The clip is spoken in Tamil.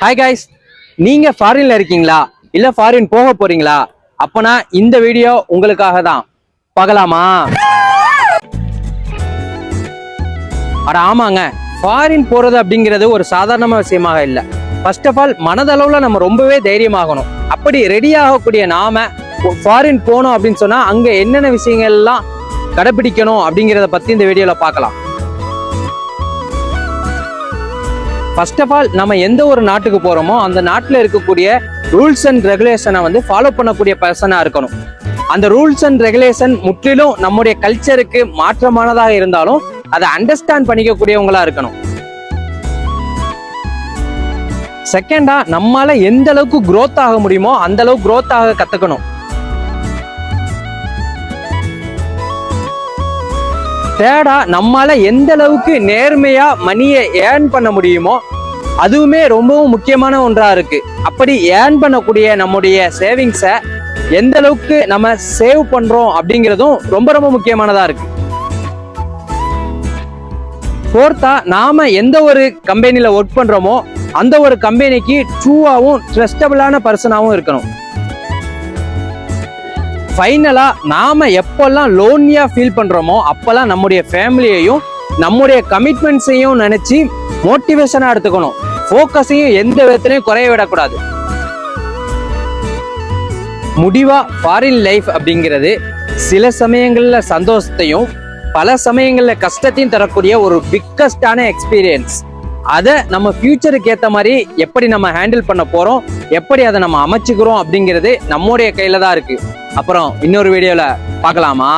ஹாய் காய்ஸ், நீங்க ஃபாரின்ல இருக்கீங்களா இல்ல ஃபாரின் போக போறீங்களா? அப்பனா இந்த வீடியோ உங்களுக்காக தான். பார்க்கலாமா? அட ஆமாங்க, ஃபாரின் போறது அப்படிங்கிறது ஒரு சாதாரண விஷயமாக இல்லை. ஃபர்ஸ்ட் ஆஃப் ஆல் மனதளவுல நம்ம ரொம்பவே தைரியமாகணும். அப்படி ரெடி ஆகக்கூடிய நாம ஃபாரின் போனோம் அப்படின்னு சொன்னா அங்க என்னென்ன விஷயங்கள் எல்லாம் கடைபிடிக்கணும் அப்படிங்கிறத பத்தி இந்த வீடியோல பார்க்கலாம். ஃபர்ஸ்ட் ஆஃப் ஆல் நம்ம எந்த ஒரு நாட்டுக்கு போறோமோ அந்த நாட்டில் இருக்கக்கூடிய ரூல்ஸ் அண்ட் ரெகுலேஷனை ஃபாலோ பண்ணக்கூடிய பர்சனா இருக்கணும். அந்த ரூல்ஸ் அண்ட் ரெகுலேஷன் முற்றிலும் நம்முடைய கல்ச்சருக்கு மாற்றமானதாக இருந்தாலும் அதை அண்டர்ஸ்டாண்ட் பண்ணிக்கக்கூடியவங்களா இருக்கணும். செகண்டா, நம்மால எந்த அளவுக்கு growth ஆக முடியுமோ அந்த அளவுக்கு growth ஆக கத்துக்கணும். தேர்டா, நம்மால எந்த அளவுக்கு நேர்மையா மணியை ஏர்ன் பண்ண முடியுமோ அதுவுமே ரொம்பவும் முக்கியமான ஒன்றா இருக்கு. அப்படி ஏர்ன் பண்ணக்கூடிய நம்முடைய சேவிங்ஸை எந்த அளவுக்கு நம்ம சேவ் பண்றோம் அப்படிங்கிறதும் ரொம்ப ரொம்ப முக்கியமானதா இருக்கு. ஃபோர்த்தா, நாம எந்த ஒரு கம்பெனில ஒர்க் பண்றோமோ அந்த ஒரு கம்பெனிக்கு ட்ரூவாகவும் ட்ரஸ்டபிளான பர்சனாகவும் இருக்கணும். ஃபைனலா, நாம எப்பெல்லாம் லோன்லியா ஃபீல் பண்றோமோ அப்பெல்லாம் நம்முடைய ஃபேமிலியையும் நம்முடைய கமிட்மெண்ட்ஸையும் நினைச்சு மோட்டிவேஷனா எடுத்துக்கணும். ஃபோக்கஸையும் எந்த விதத்திலையும் குறைய விடக்கூடாது. முடிவா, ஃபாரின் லைஃப் அப்படிங்கிறது சில சமயங்கள்ல சந்தோஷத்தையும் பல சமயங்கள்ல கஷ்டத்தையும் தரக்கூடிய ஒரு பிக்கஸ்டான எக்ஸ்பீரியன்ஸ். அதை நம்ம ஃபியூச்சருக்கு ஏற்ற மாதிரி எப்படி நம்ம ஹேண்டில் பண்ண போறோம், எப்படி அதை நம்ம அமைச்சுக்கிறோம் அப்படிங்கிறது நம்முடைய கையில தான் இருக்கு. அப்புறம் இன்னொரு வீடியோல பார்க்கலாமா?